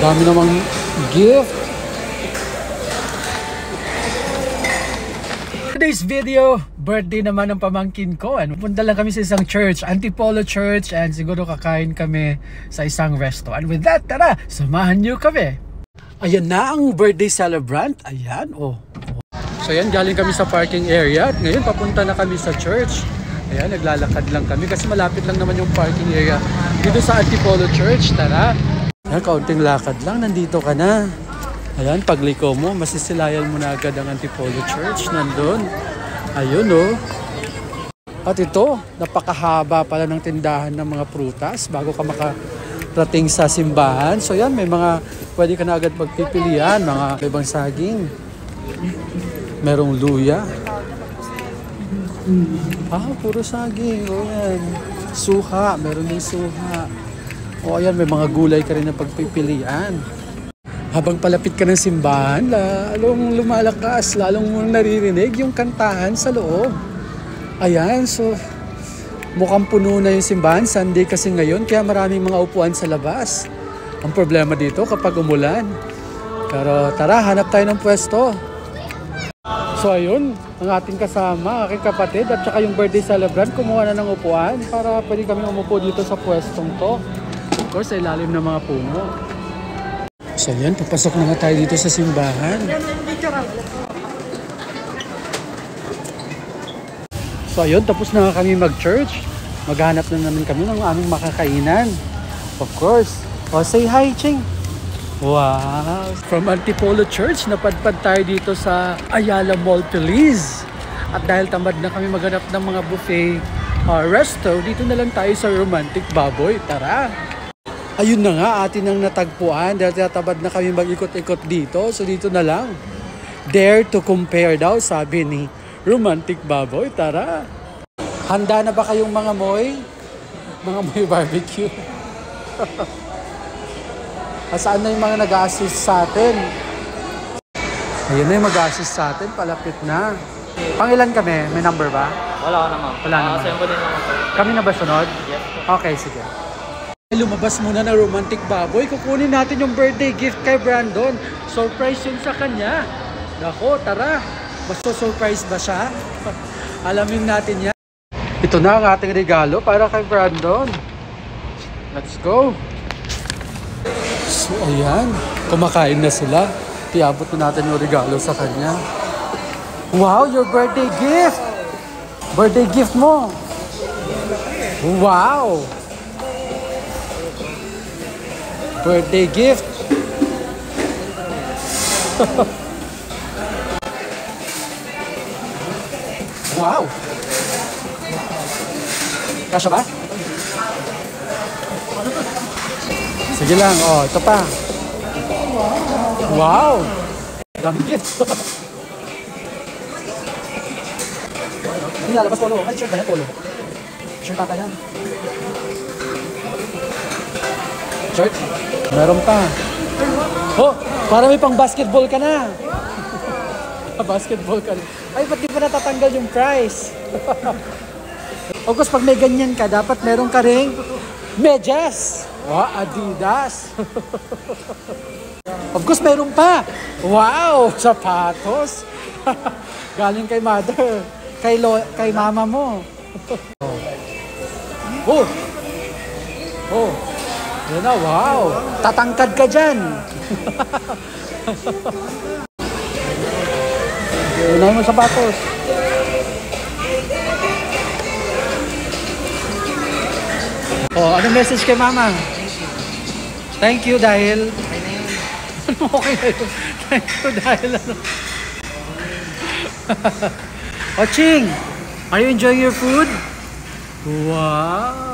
Dami namang gift. Today's video, birthday naman ng pamangkin ko. Punta lang kami sa isang church, Antipolo Church, and siguro kakain kami sa isang resto. And with that, tara, samahan niyo kami. Ayan na ang birthday celebrant. Ayan, oh. So ayan, galing kami sa parking area at ngayon papunta na kami sa church. Ayan, naglalakad lang kami kasi malapit lang naman yung parking area dito sa Antipolo Church. Tara. Ayan, kaunting lakad lang, nandito ka na. Ayan, pagliko mo, masisilayan mo na agad ang Antipolo Church. Nandun. Ayun, oh. At ito, napakahaba pala ng tindahan ng mga prutas bago ka makarating sa simbahan. So yan, may mga pwede ka na agad magpipilian. Mga ibang saging. Merong luya. Puro saging. O yan. Suha. Meron din suha. O ayan, may mga gulay ka rin na pagpipilian. Habang palapit ka ng simbahan, lalong lumalakas, lalong mong naririnig yung kantahan sa loob. Ayan, so mukhang puno na yung simbahan. Sunday kasi ngayon, kaya maraming mga upuan sa labas. Ang problema dito kapag umulan. Pero tara, hanap tayo ng pwesto. So ayun, ang ating kasama, aking kapatid at saka yung birthday celebrant, kumuha na ng upuan para pwede kami umupo dito sa pwestong to. Of course, sa ilalim ng mga puno. So yan, papasok na nga tayo dito sa simbahan. So ayun, tapos na nga kami mag-church. Maghanap na naman kami ng aming makakainan. Of course. O, say hi, Ching. Wow! From Antipolo Church, napadpad tayo dito sa Ayala Mall, Feliz. At dahil tamad na kami maghanap ng mga buffet resto, dito na lang tayo sa Romantic Baboy. Tara! Ayun na nga, atin ang natagpuan dahil tatabad na kami mag-ikot-ikot dito. So dito na lang. Dare to compare daw, sabi ni Romantic Baboy. Tara! Handa na ba kayong mga moy? Mga moy barbecue? Saan na yung mga nag-a-assist sa atin? Ayun na yung mag-a-assist sa atin, palapit na. Pangilan kami? May number ba? Wala naman. Wala naman. Din naman. Kami na ba sunod? Yes. Okay, sige. Lumabas muna ng Romantic Baboy. Kukunin natin yung birthday gift kay Brandon. Surprise yun sa kanya. Nako, tara. Maso-surprise ba siya? Alamin natin yan. Ito na ang ating regalo para kay Brandon. Let's go. So, ayan. Kumakain na sila. Iabot na natin yung regalo sa kanya. Wow, your birthday gift! Birthday gift mo! Wow! Birthday gift! Wow! Kasya ba? Sige lang, oh, ito pa. Wow! Dami gift! Hindi lalabas polo. Ay, shirt ba yan? Polo. Shirt ata yan. Shirt? Meron pa. Oh, para may pang basketball ka na. Basketball ka na. Ay, ba't di pa natatanggal yung price? O course, pag may ganyan ka, dapat meron ka ring medyas. Wow, Adidas. Of course, meron pa. Wow, sapatos. Galing kay mother. Kay mama mo. Oh. Oh. Yan na, wow. Tatangkad ka dyan. Yan mo sapatos. Oh, anong message kay mama? Thank you dahil... Okay na yun. Thank you dahil ano. Oh, Ching! Are you enjoying your food? Wow!